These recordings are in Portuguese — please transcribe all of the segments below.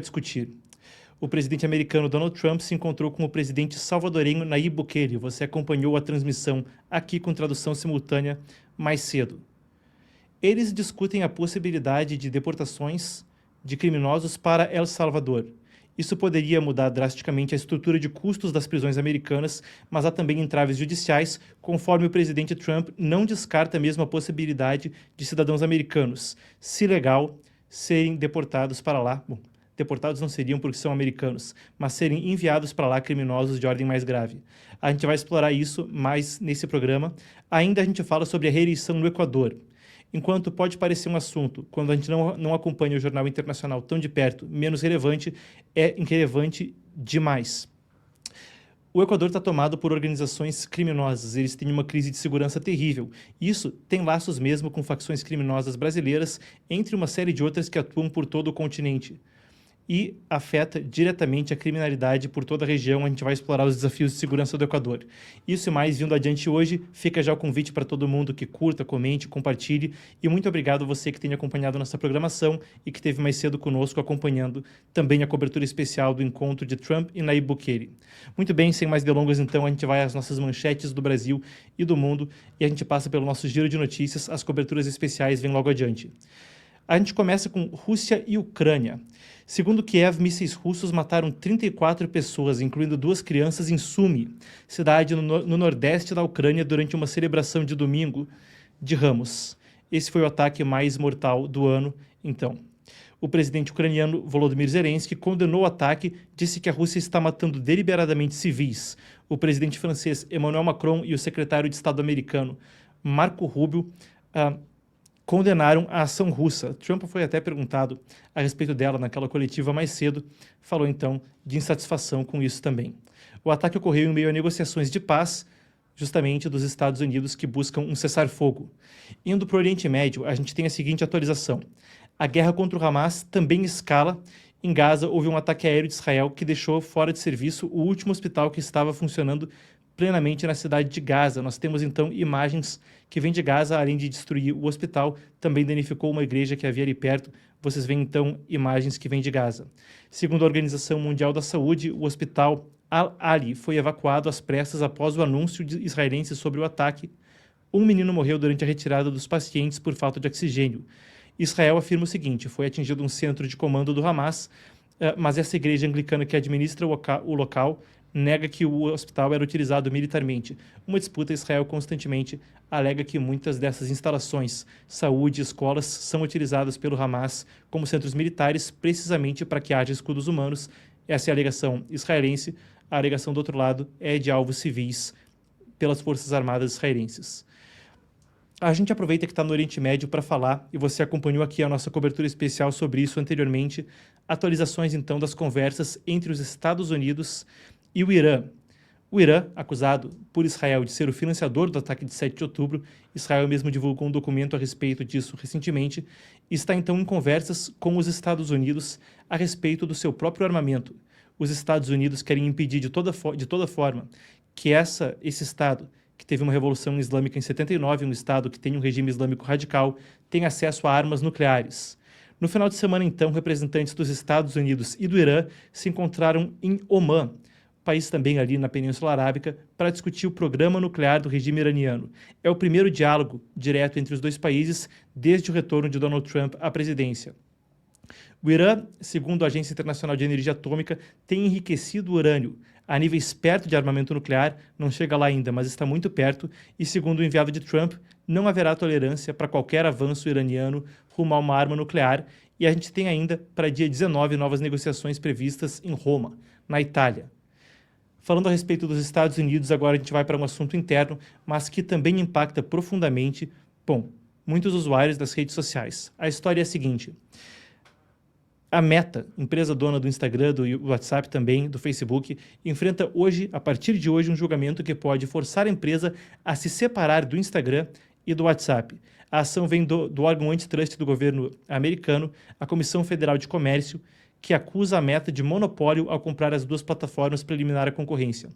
discutir. O presidente americano Donald Trump se encontrou com o presidente salvadorenho Nayib Bukele. Você acompanhou a transmissão aqui com tradução simultânea mais cedo. Eles discutem a possibilidade de deportações de criminosos para El Salvador. Isso poderia mudar drasticamente a estrutura de custos das prisões americanas, mas há também entraves judiciais, conforme o presidente Trump não descarta mesmo a possibilidade de cidadãos americanos, se legal, serem deportados para lá. Bom, deportados não seriam porque são americanos, mas serem enviados para lá criminosos de ordem mais grave. A gente vai explorar isso mais nesse programa. Ainda a gente fala sobre a reeleição no Equador. Enquanto pode parecer um assunto, quando a gente não acompanha o jornal internacional tão de perto, menos relevante, é irrelevante demais. O Equador está tomado por organizações criminosas, eles têm uma crise de segurança terrível. Isso tem laços mesmo com facções criminosas brasileiras, entre uma série de outras que atuam por todo o continente. E afeta diretamente a criminalidade por toda a região. A gente vai explorar os desafios de segurança do Equador. Isso e mais vindo adiante hoje. Fica já o convite para todo mundo que curta, comente, compartilhe. E muito obrigado a você que tem acompanhado nossa programação e que esteve mais cedo conosco acompanhando também a cobertura especial do encontro de Trump e Nayib Bukele. Muito bem, sem mais delongas então, a gente vai às nossas manchetes do Brasil e do mundo e a gente passa pelo nosso giro de notícias. As coberturas especiais vêm logo adiante. A gente começa com Rússia e Ucrânia. Segundo Kiev, mísseis russos mataram 34 pessoas, incluindo 2 crianças, em Sumy, cidade no nordeste da Ucrânia, durante uma celebração de domingo de Ramos. Esse foi o ataque mais mortal do ano, então. O presidente ucraniano Volodymyr Zelensky condenou o ataque, disse que a Rússia está matando deliberadamente civis. O presidente francês Emmanuel Macron e o secretário de Estado americano Marco Rubio condenaram a ação russa. Trump foi até perguntado a respeito dela naquela coletiva mais cedo, falou então de insatisfação com isso também. O ataque ocorreu em meio a negociações de paz, justamente dos Estados Unidos, que buscam um cessar-fogo. Indo para o Oriente Médio, a gente tem a seguinte atualização. A guerra contra o Hamas também escala. Em Gaza, houve um ataque aéreo de Israel que deixou fora de serviço o último hospital que estava funcionando plenamente na cidade de Gaza. Nós temos, então, imagens que vêm de Gaza, além de destruir o hospital, também danificou uma igreja que havia ali perto. Vocês veem, então, imagens que vêm de Gaza. Segundo a Organização Mundial da Saúde, o hospital Al-Ali foi evacuado às pressas após o anúncio israelense sobre o ataque. Um menino morreu durante a retirada dos pacientes por falta de oxigênio. Israel afirma o seguinte: foi atingido um centro de comando do Hamas, mas essa igreja anglicana que administra o local nega que o hospital era utilizado militarmente. Uma disputa. Israel constantemente alega que muitas dessas instalações, saúde e escolas, são utilizadas pelo Hamas como centros militares, precisamente para que haja escudos humanos. Essa é a alegação israelense. A alegação do outro lado é de alvos civis pelas Forças Armadas israelenses. A gente aproveita que está no Oriente Médio para falar, e você acompanhou aqui a nossa cobertura especial sobre isso anteriormente, atualizações então das conversas entre os Estados Unidos e o Irã. O Irã, acusado por Israel de ser o financiador do ataque de 7 de outubro, Israel mesmo divulgou um documento a respeito disso recentemente, está então em conversas com os Estados Unidos a respeito do seu próprio armamento. Os Estados Unidos querem impedir de toda forma que esse Estado, que teve uma revolução islâmica em 79, um Estado que tem um regime islâmico radical, tenha acesso a armas nucleares. No final de semana, então, representantes dos Estados Unidos e do Irã se encontraram em Omã, país também ali na Península Arábica, para discutir o programa nuclear do regime iraniano. É o primeiro diálogo direto entre os dois países desde o retorno de Donald Trump à presidência. O Irã, segundo a Agência Internacional de Energia Atômica, tem enriquecido o urânio a níveis perto de armamento nuclear, não chega lá ainda, mas está muito perto, e segundo o enviado de Trump, não haverá tolerância para qualquer avanço iraniano rumo a uma arma nuclear, e a gente tem ainda, para dia 19, novas negociações previstas em Roma, na Itália. Falando a respeito dos Estados Unidos, agora a gente vai para um assunto interno, mas que também impacta profundamente, muitos usuários das redes sociais. A história é a seguinte: a Meta, empresa dona do Instagram, do WhatsApp também, do Facebook, enfrenta hoje, a partir de hoje, um julgamento que pode forçar a empresa a se separar do Instagram e do WhatsApp. A ação vem do órgão antitrust do governo americano, a Comissão Federal de Comércio, que acusa a Meta de monopólio ao comprar as duas plataformas para eliminar a concorrência.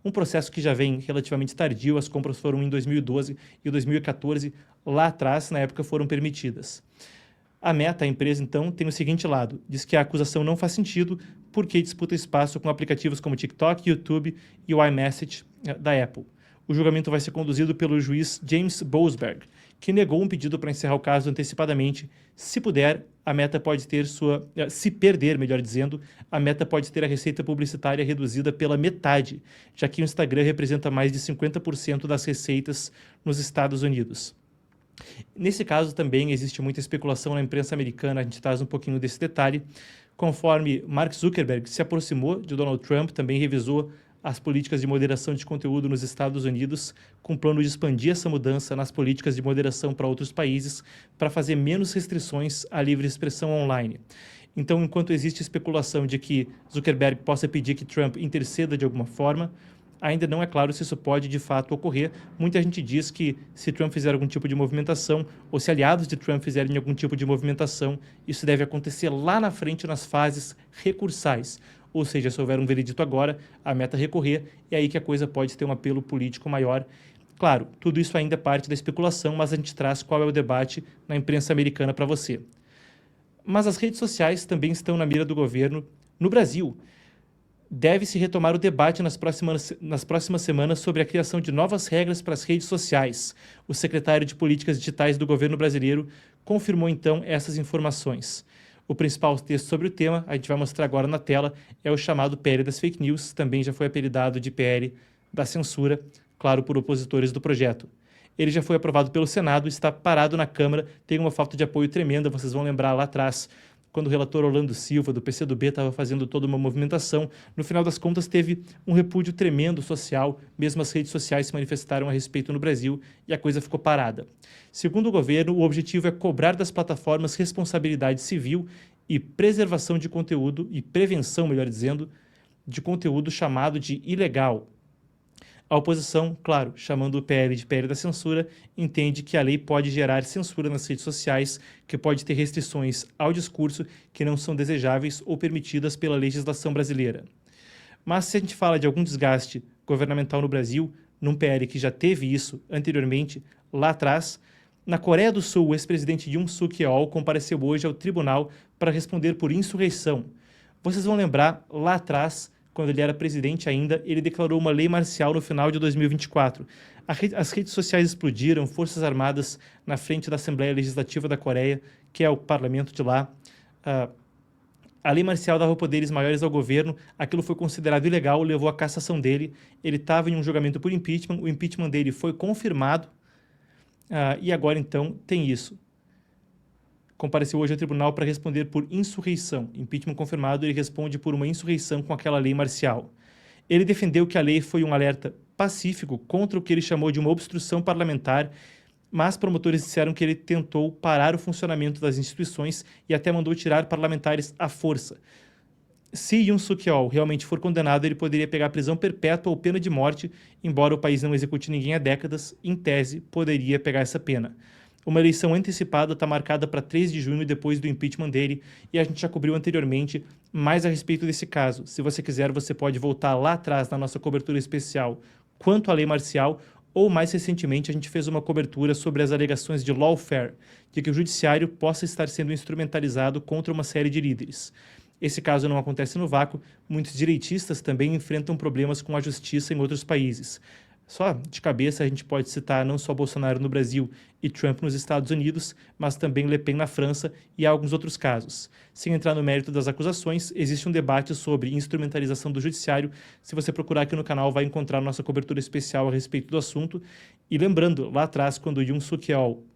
Um processo que já vem relativamente tardio, as compras foram em 2012 e 2014, lá atrás, na época, foram permitidas. A Meta, a empresa, então, tem o seguinte lado: diz que a acusação não faz sentido porque disputa espaço com aplicativos como TikTok, YouTube e o iMessage da Apple. O julgamento vai ser conduzido pelo juiz James Boasberg, que negou um pedido para encerrar o caso antecipadamente. Se puder, a Meta pode ter se perder, melhor dizendo, a Meta pode ter a receita publicitária reduzida pela metade, já que o Instagram representa mais de 50% das receitas nos Estados Unidos. Nesse caso também existe muita especulação na imprensa americana, a gente traz um pouquinho desse detalhe. Conforme Mark Zuckerberg se aproximou de Donald Trump, também revisou as políticas de moderação de conteúdo nos Estados Unidos, com plano de expandir essa mudança nas políticas de moderação para outros países, para fazer menos restrições à livre expressão online. Então, enquanto existe especulação de que Zuckerberg possa pedir que Trump interceda de alguma forma, ainda não é claro se isso pode de fato ocorrer. Muita gente diz que se Trump fizer algum tipo de movimentação, ou se aliados de Trump fizerem algum tipo de movimentação, isso deve acontecer lá na frente nas fases recursais. Ou seja, se houver um veredito agora, a Meta recorrer, e aí que a coisa pode ter um apelo político maior. Claro, tudo isso ainda é parte da especulação, mas a gente traz qual é o debate na imprensa americana para você. Mas as redes sociais também estão na mira do governo no Brasil. Deve-se retomar o debate nas próximas semanas sobre a criação de novas regras para as redes sociais. O secretário de Políticas Digitais do governo brasileiro confirmou então essas informações. O principal texto sobre o tema, a gente vai mostrar agora na tela, é o chamado PL das Fake News, também já foi apelidado de PL da censura, claro, por opositores do projeto. Ele já foi aprovado pelo Senado, está parado na Câmara, tem uma falta de apoio tremenda, vocês vão lembrar lá atrás, quando o relator Orlando Silva, do PCdoB, estava fazendo toda uma movimentação. No final das contas, teve um repúdio tremendo social, mesmo as redes sociais se manifestaram a respeito no Brasil e a coisa ficou parada. Segundo o governo, o objetivo é cobrar das plataformas responsabilidade civil e preservação de conteúdo, e prevenção, melhor dizendo, de conteúdo chamado de ilegal. A oposição, claro, chamando o PL de PL da censura, entende que a lei pode gerar censura nas redes sociais, que pode ter restrições ao discurso que não são desejáveis ou permitidas pela legislação brasileira. Mas se a gente fala de algum desgaste governamental no Brasil, num PL que já teve isso anteriormente, lá atrás, na Coreia do Sul, o ex-presidente Yoon Suk-yeol compareceu hoje ao tribunal para responder por insurreição. Vocês vão lembrar, lá atrás, quando ele era presidente ainda, ele declarou uma lei marcial no final de 2024. As redes sociais explodiram, forças armadas na frente da Assembleia Legislativa da Coreia, que é o parlamento de lá. A lei marcial dava poderes maiores ao governo, aquilo foi considerado ilegal, levou à cassação dele. Ele estava em um julgamento por impeachment, o impeachment dele foi confirmado, e agora então tem isso. Compareceu hoje ao tribunal para responder por insurreição. Impeachment confirmado, ele responde por uma insurreição com aquela lei marcial. Ele defendeu que a lei foi um alerta pacífico contra o que ele chamou de uma obstrução parlamentar, mas promotores disseram que ele tentou parar o funcionamento das instituições e até mandou tirar parlamentares à força. Se Yoon Suk-yeol realmente for condenado, ele poderia pegar prisão perpétua ou pena de morte, embora o país não execute ninguém há décadas, em tese, poderia pegar essa pena. Uma eleição antecipada está marcada para 3 de junho, depois do impeachment dele, e a gente já cobriu anteriormente mais a respeito desse caso. Se você quiser, você pode voltar lá atrás na nossa cobertura especial quanto à lei marcial, ou mais recentemente a gente fez uma cobertura sobre as alegações de lawfare, de que o judiciário possa estar sendo instrumentalizado contra uma série de líderes. Esse caso não acontece no vácuo, muitos direitistas também enfrentam problemas com a justiça em outros países. Só de cabeça a gente pode citar não só Bolsonaro no Brasil e Trump nos Estados Unidos, mas também Le Pen na França e alguns outros casos. Sem entrar no mérito das acusações, existe um debate sobre instrumentalização do judiciário. Se você procurar aqui no canal, vai encontrar nossa cobertura especial a respeito do assunto. E lembrando, lá atrás, quando Yoon Suk-yeol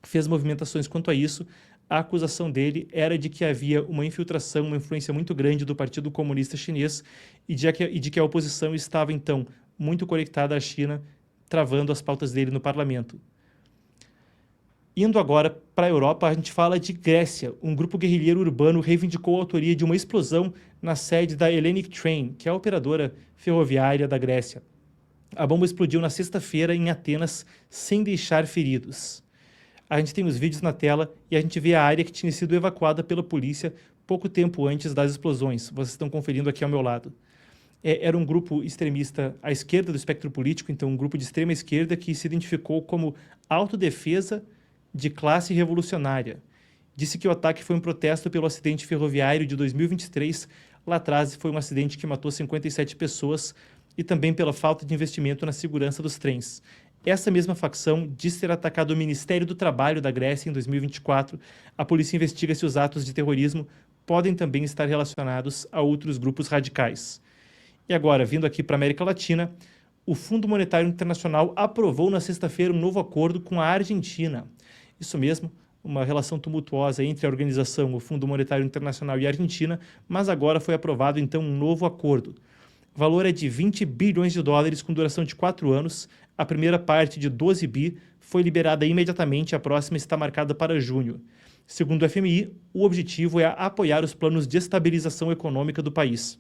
fez movimentações quanto a isso, a acusação dele era de que havia uma infiltração, uma influência muito grande do Partido Comunista Chinês e de que a oposição estava, então, muito conectada à China, travando as pautas dele no parlamento. Indo agora para a Europa, a gente fala de Grécia. Um grupo guerrilheiro urbano reivindicou a autoria de uma explosão na sede da Hellenic Train, que é a operadora ferroviária da Grécia. A bomba explodiu na sexta-feira em Atenas, sem deixar feridos. A gente tem os vídeos na tela e a gente vê a área que tinha sido evacuada pela polícia pouco tempo antes das explosões. Vocês estão conferindo aqui ao meu lado. Era um grupo extremista à esquerda do espectro político, então um grupo de extrema esquerda que se identificou como autodefesa de classe revolucionária. disse que o ataque foi um protesto pelo acidente ferroviário de 2023. Lá atrás foi um acidente que matou 57 pessoas e também pela falta de investimento na segurança dos trens. Essa mesma facção diz ter atacado o Ministério do Trabalho da Grécia em 2024. A polícia investiga se os atos de terrorismo podem também estar relacionados a outros grupos radicais. E agora, vindo aqui para a América Latina, o Fundo Monetário Internacional aprovou na sexta-feira um novo acordo com a Argentina. Isso mesmo, uma relação tumultuosa entre a organização, o Fundo Monetário Internacional e a Argentina, mas agora foi aprovado então um novo acordo. O valor é de 20 bilhões de dólares com duração de 4 anos. A primeira parte de 12 bi foi liberada imediatamente, a próxima está marcada para junho. Segundo o FMI, o objetivo é apoiar os planos de estabilização econômica do país.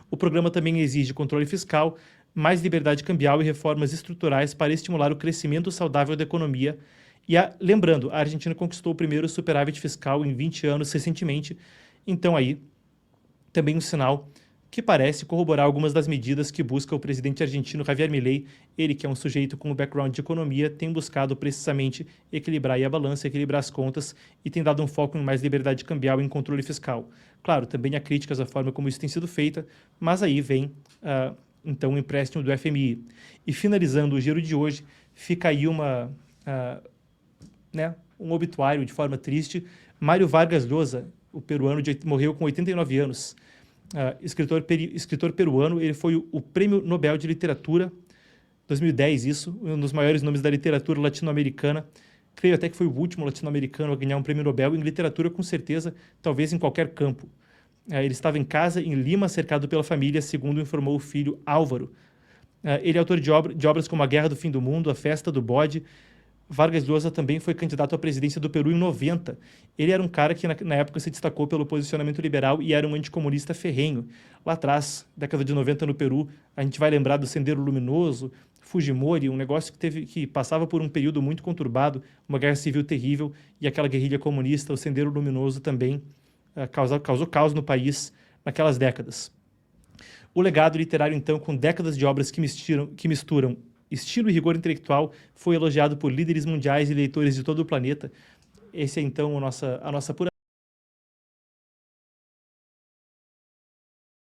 O programa também exige controle fiscal, mais liberdade cambial e reformas estruturais para estimular o crescimento saudável da economia. E lembrando, a Argentina conquistou o primeiro superávit fiscal em 20 anos recentemente, então aí também um sinal que parece corroborar algumas das medidas que busca o presidente argentino Javier Milei. Ele, que é um sujeito com um background de economia, tem buscado precisamente equilibrar aí a balança, equilibrar as contas e tem dado um foco em mais liberdade cambial e em controle fiscal. Claro, também há críticas à forma como isso tem sido feita, mas aí vem então o empréstimo do FMI. E finalizando o giro de hoje, fica aí um obituário de forma triste. Mário Vargas Llosa, o peruano, morreu com 89 anos. Escritor peruano, ele foi o Prêmio Nobel de Literatura, 2010 isso, um dos maiores nomes da literatura latino-americana. Creio até que foi o último latino-americano a ganhar um prêmio Nobel em literatura, com certeza, talvez em qualquer campo. Ele estava em casa, em Lima, cercado pela família, segundo informou o filho Álvaro. Ele é autor de obras como A Guerra do Fim do Mundo, A Festa do Bode. Vargas Llosa também foi candidato à presidência do Peru em 90. Ele era um cara que na época se destacou pelo posicionamento liberal e era um anticomunista ferrenho. Lá atrás, década de 90 no Peru, a gente vai lembrar do Sendero Luminoso, Fujimori, um negócio que passava por um período muito conturbado, uma guerra civil terrível, e aquela guerrilha comunista, o Sendero Luminoso também causou caos no país naquelas décadas. O legado literário, então, com décadas de obras que misturam estilo e rigor intelectual, foi elogiado por líderes mundiais e leitores de todo o planeta. Esse é, então, a nossa apuração.